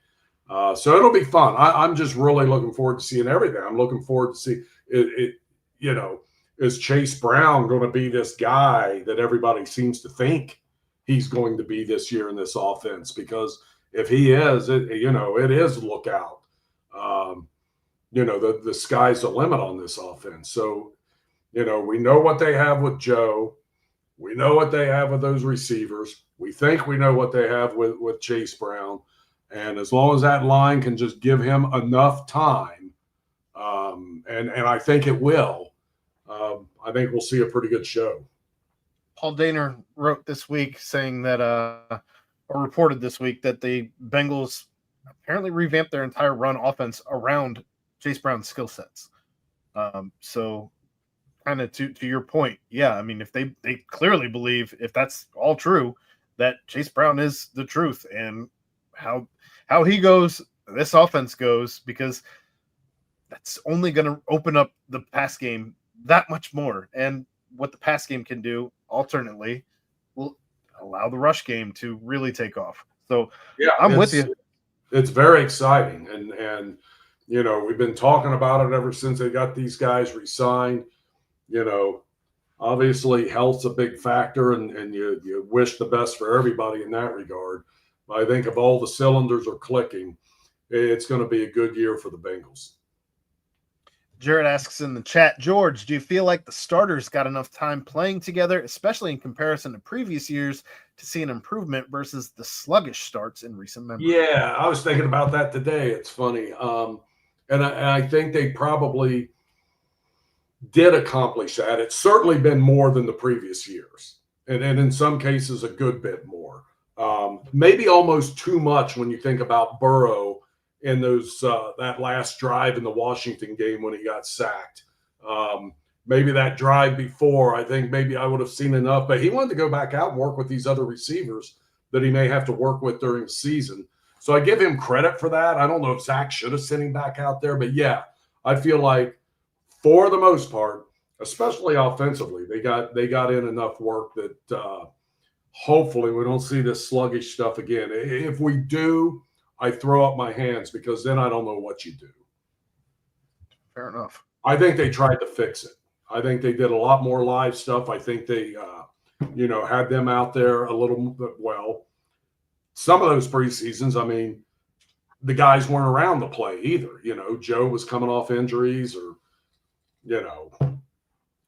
So it'll be fun. I'm just really looking forward to seeing everything. I'm looking forward to see it. Is Chase Brown going to be this guy that everybody seems to think he's going to be this year in this offense? Because if he is, it is look out. The sky's the limit on this offense. So, we know what they have with Joe. We know what they have with those receivers. We think we know what they have with Chase Brown. And as long as that line can just give him enough time, and I think it will, I think we'll see a pretty good show. Paul Dehner wrote this week saying that, or reported this week that the Bengals apparently revamped their entire run offense around Chase Brown's skill sets. So kind of to your point, yeah, I mean, if they clearly believe, if that's all true, that Chase Brown is the truth, and how he goes, this offense goes, because that's only going to open up the pass game that much more. And what the pass game can do alternately will allow the rush game to really take off. So yeah, I'm with you. It's very exciting. And we've been talking about it ever since they got these guys re-signed. Obviously health's a big factor, and you wish the best for everybody in that regard. I think if all the cylinders are clicking, it's going to be a good year for the Bengals. Jared asks in the chat, George, do you feel like the starters got enough time playing together, especially in comparison to previous years, to see an improvement versus the sluggish starts in recent memory? Yeah, I was thinking about that today. It's funny. And I think they probably did accomplish that. It's certainly been more than the previous years. And in some cases, a good bit more. Maybe almost too much when you think about Burrow in those that last drive in the Washington game when he got sacked. Maybe that drive before, I think maybe I would have seen enough, but he wanted to go back out and work with these other receivers that he may have to work with during the season. So I give him credit for that. I don't know if Zach should have sent him back out there, but yeah, I feel like for the most part, especially offensively, they got in enough work that hopefully we don't see this sluggish stuff again. If we do, I throw up my hands because then I don't know what you do. Fair enough. I think they tried to fix it. I think they did a lot more live stuff. I think they, had them out there a little. Well, some of those preseasons, I mean, the guys weren't around to play either. Joe was coming off injuries, or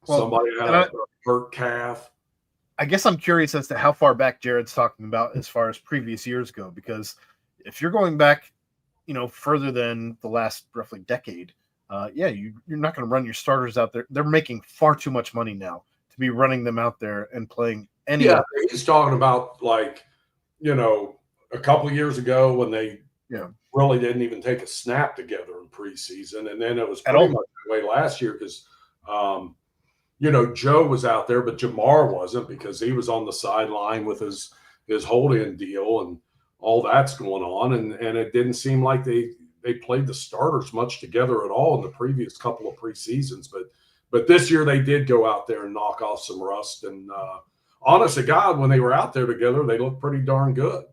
somebody had a hurt calf. I guess I'm curious as to how far back Jared's talking about as far as previous years go, because if you're going back, further than the last roughly decade, you're not going to run your starters out there. They're making far too much money now to be running them out there and playing any. Yeah, he's talking about a couple of years ago when they really didn't even take a snap together in preseason, and then it was pretty much that way last year because Joe was out there, but Jamar wasn't because he was on the sideline with his hold-in deal and all that's going on, and it didn't seem like they played the starters much together at all in the previous couple of preseasons. But this year they did go out there and knock off some rust. And honest to God, when they were out there together, they looked pretty darn good.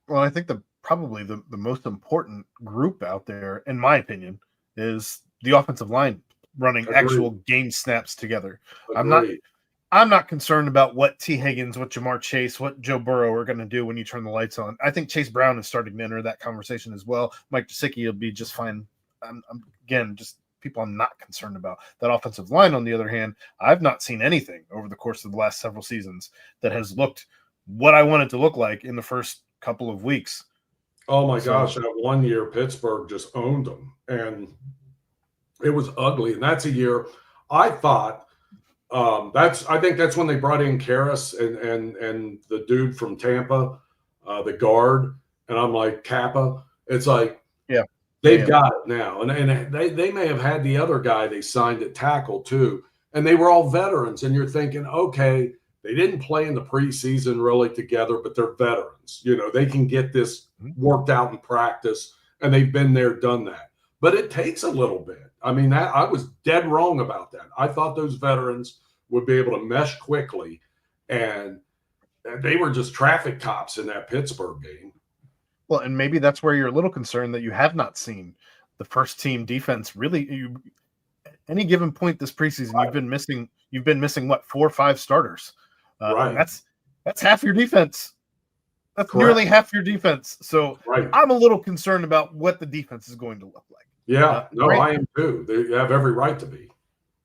Well, I think probably the most important group out there, in my opinion, is the offensive line running actual game snaps together. Agreed. I'm not concerned about what T. Higgins, what Jamar Chase, what Joe Burrow are going to do when you turn the lights on. I think Chase Brown is starting to enter that conversation as well. Mike Gesicki will be just fine. Again, just people I'm not concerned about. That offensive line, on the other hand, I've not seen anything over the course of the last several seasons that has looked what I want it to look like in the first couple of weeks. Oh, my gosh. That one year, Pittsburgh just owned them, and it was ugly. And that's a year I thought I think that's when they brought in Karras and the dude from Tampa, the guard. And I'm like, Kappa. It's like, they've got it now. And they may have had the other guy they signed at tackle too. And they were all veterans. And you're thinking, okay, they didn't play in the preseason really together, but they're veterans. They can get this worked out in practice, and they've been there, done that. But it takes a little bit. I mean, I was dead wrong about that. I thought those veterans would be able to mesh quickly, and they were just traffic cops in that Pittsburgh game. Well, and maybe that's where you're a little concerned that you have not seen the first team defense really. Any given point this preseason, right. You've been missing what, 4 or 5 starters. Right. That's half your defense. That's correct. Nearly half your defense. So right. I'm a little concerned about what the defense is going to look like. Yeah, I am too. They have every right to be.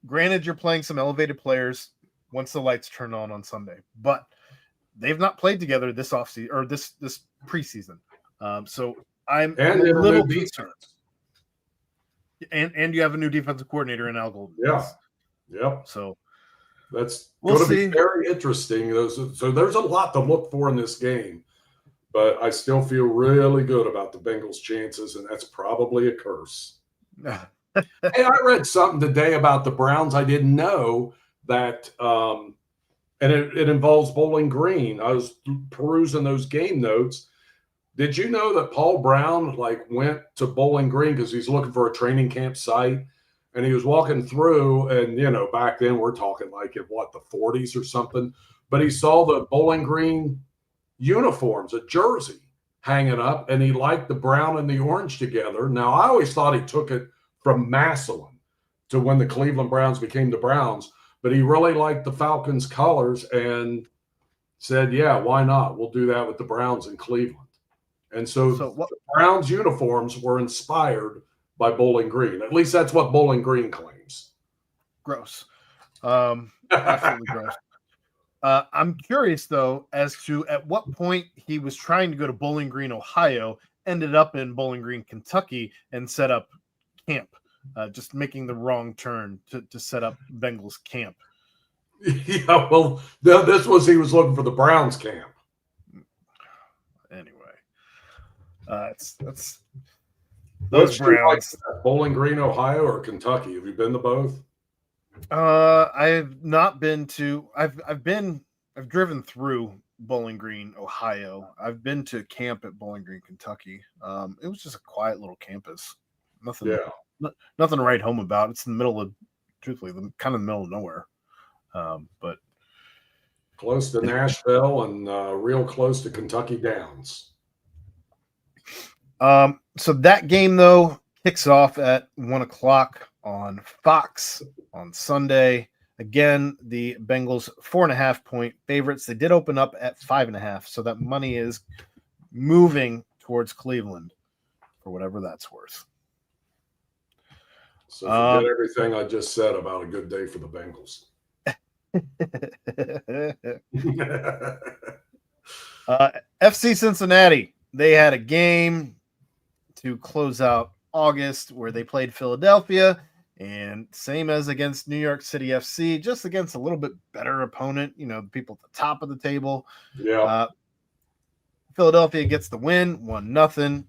Granted, you're playing some elevated players once the lights turn on Sunday, but they've not played together this offseason or this preseason. So I'm a little concerned. And you have a new defensive coordinator in Al Golden. Yeah. Yep. So that's going to be very interesting. So there's a lot to look for in this game, but I still feel really good about the Bengals' chances, and that's probably a curse. Hey, I read something today about the Browns. I didn't know that, and it involves Bowling Green. I was perusing those game notes. Did you know that Paul Brown went to Bowling Green because he's looking for a training camp site? And he was walking through, and, back then we're talking in the 40s or something. But he saw the Bowling Green uniforms, a jersey hanging up, and he liked the brown and the orange together. Now, I always thought he took it from Massillon to when the Cleveland Browns became the Browns. But he really liked the Falcons' colors and said, yeah, why not? We'll do that with the Browns in Cleveland. And so what? the Browns uniforms were inspired by Bowling Green. At least that's what Bowling Green claims. Gross. Absolutely gross. I'm curious, though, as to at what point he was trying to go to Bowling Green, Ohio, ended up in Bowling Green, Kentucky, and set up camp, just making the wrong turn to set up Bengals camp. Yeah, well, this was he was looking for the Browns camp. Anyway, that's those Browns. Like Bowling Green, Ohio, or Kentucky? Have you been to both? I've not been to. I've driven through Bowling Green, Ohio. I've been to camp at Bowling Green, Kentucky. It was just a quiet little campus. Nothing. Yeah. Nothing to write home about. It's in the middle of, truthfully, kind of the middle of nowhere. But close to Nashville and real close to Kentucky Downs. So that game, though, kicks off at 1:00 on Fox on Sunday. Again, the Bengals 4.5-point favorites. They did open up at 5.5, so that money is moving towards Cleveland for whatever that's worth. So forget everything I just said about a good day for the Bengals. FC Cincinnati, they had a game to close out August where they played Philadelphia, and same as against New York City FC, just against a little bit better opponent, the people at the top of the table. Yeah. Philadelphia gets the win, 1-0.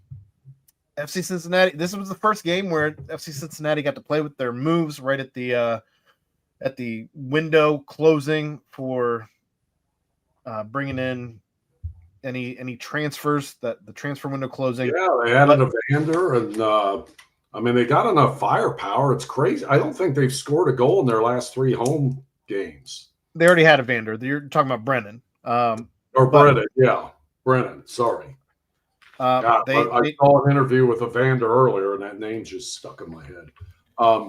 FC Cincinnati, this was the first game where FC Cincinnati got to play with their moves right at the window closing for bringing in any transfers, that the transfer window closing. Yeah, they added a Vander, and they got enough firepower. It's crazy. I don't think they've scored a goal in their last 3 home games. They already had a Vander. You're talking about Brennan. Brennan, yeah. Brennan, sorry. I saw an interview with a Vander earlier, and that name just stuck in my head.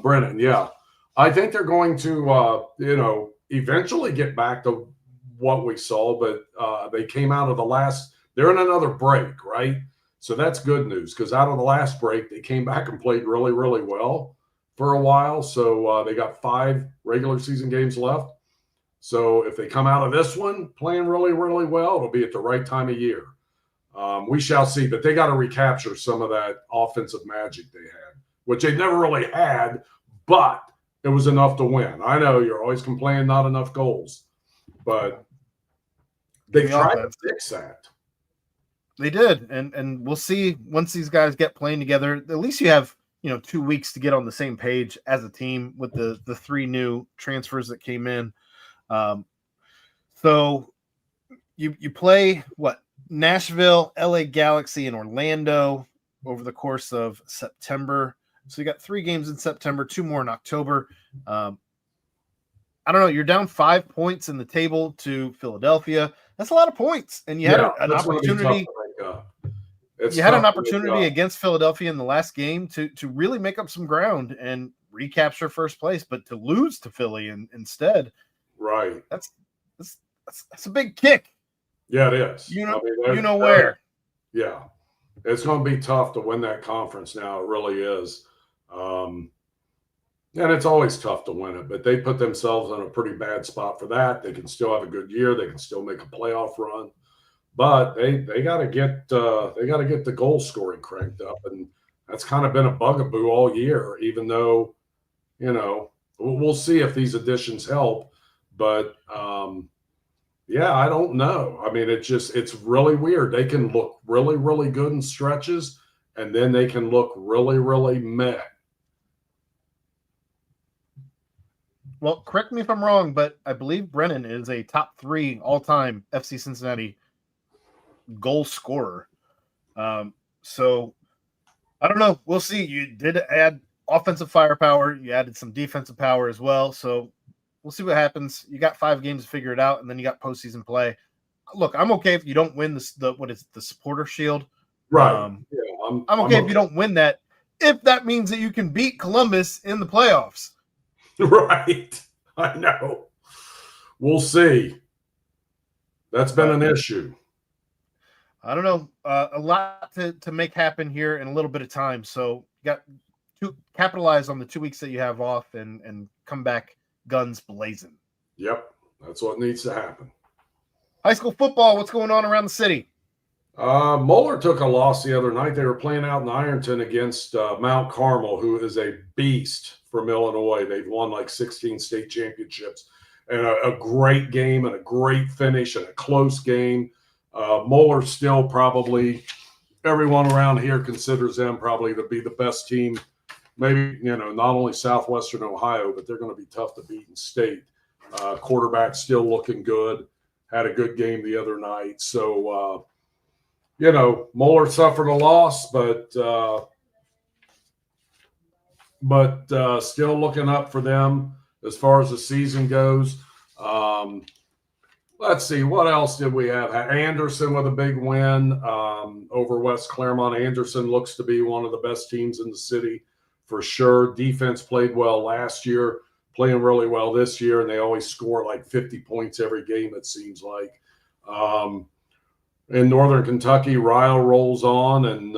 Brennan, yeah. I think they're going to, eventually get back to what we saw, but they came out of the last – they're in another break, right? So that's good news because out of the last break, they came back and played really, really well for a while. So they got 5 regular season games left. So if they come out of this one playing really, really well, it'll be at the right time of year. We shall see, but they got to recapture some of that offensive magic they had, which they never really had, but it was enough to win. I know you're always complaining not enough goals, but they tried to fix that. They did, and we'll see once these guys get playing together. At least you have 2 weeks to get on the same page as a team with the 3 new transfers that came in. So you play Nashville, LA Galaxy, and Orlando over the course of September. So you got 3 games in September, 2 more in October. I don't know. You're down 5 points in the table to Philadelphia. That's a lot of points, and you had an opportunity. You had an opportunity against Philadelphia in the last game to really make up some ground and recapture first place, but to lose to Philly instead, right? That's a big kick. Yeah, it is. Where? Yeah, it's going to be tough to win that conference now. It really is. And it's always tough to win it, but they put themselves in a pretty bad spot for that. They can still have a good year. They can still make a playoff run, but they got to get the goal scoring cranked up, and that's kind of been a bugaboo all year. Even though, we'll see if these additions help, but yeah, I don't know. I mean, it's really weird. They can look really, really good in stretches, and then they can look really, really meh. Well, correct me if I'm wrong, but I believe Brennan is a top 3 all-time FC Cincinnati goal scorer. So I don't know. We'll see. You did add offensive firepower. You added some defensive power as well. So we'll see what happens. You got 5 games to figure it out, and then you got postseason play. Look, I'm okay if you don't win the supporter shield. Right. I'm okay if you don't win that, if that means that you can beat Columbus in the playoffs. Right. I know. We'll see. That's been an issue. I don't know. A lot to make happen here in a little bit of time. So you got to capitalize on the 2 weeks that you have off and come back guns blazing. Yep, that's what needs to happen. High school football, what's going on around the city? Moeller took a loss the other night. They were playing out in Ironton against Mount Carmel, who is a beast from Illinois. They've won like 16 state championships, and a great game and a great finish and a close game. Moeller still probably, everyone around here considers them probably to be the best team, maybe, not only Southwestern Ohio, but they're going to be tough to beat in state. Quarterback still looking good, had a good game the other night. So, Moeller suffered a loss, but still looking up for them as far as the season goes. Let's see, what else did we have? Anderson with a big win over West Claremont. Anderson looks to be one of the best teams in the city for sure. Defense played well last year, playing really well this year, and they always score like 50 points every game, it seems like. In Northern Kentucky, Ryle rolls on, and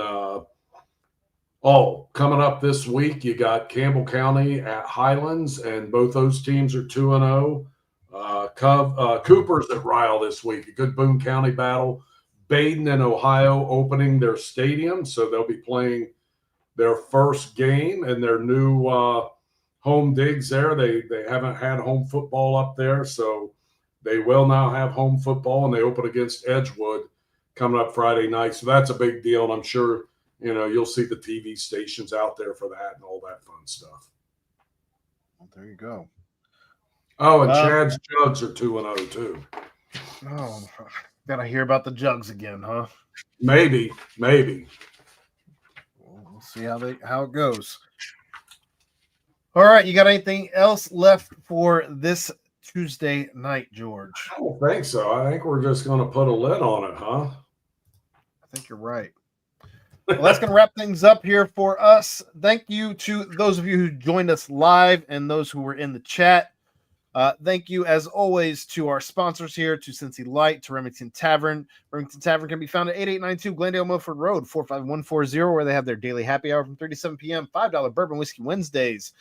coming up this week, you got Campbell County at Highlands, and both those teams are 2-0. Cooper's at Ryle this week, a good Boone County battle. Baden and Ohio opening their stadium, so they'll be playing their first game in their new home digs there. They haven't had home football up there, so they will now have home football, and they open against Edgewood coming up Friday night. So that's a big deal, and I'm sure you'll see the TV stations out there for that and all that fun stuff. Well, there you go. Oh, and Chad's Jugs are 2-0 too. Oh, gotta hear about the Jugs again, huh? Maybe. We'll see how it goes. All right, you got anything else left for this Tuesday night, George? I don't think so. I think we're just going to put a lid on it, huh? I think you're right. Well, that's going to wrap things up here for us. Thank you to those of you who joined us live and those who were in the chat. Thank you, as always, to our sponsors here, to Cincy Light, to Remington Tavern. Remington Tavern can be found at 8892 Glendale Milford Road, 45140, where they have their daily happy hour from 3 to 7 p.m., $5 Bourbon Whiskey Wednesdays.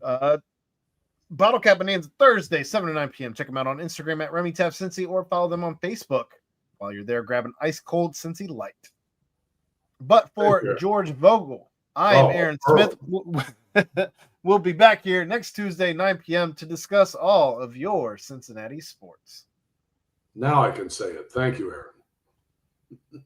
Bottle Cap Bonanza Thursday, 7 to 9 p.m. Check them out on Instagram at Remington Cincy or follow them on Facebook. While you're there, grab an ice-cold Cincy Light. But for George Vogel, I am Aaron Smith. We'll be back here next Tuesday, 9 p.m. to discuss all of your Cincinnati sports. Now I can say it. Thank you, Aaron.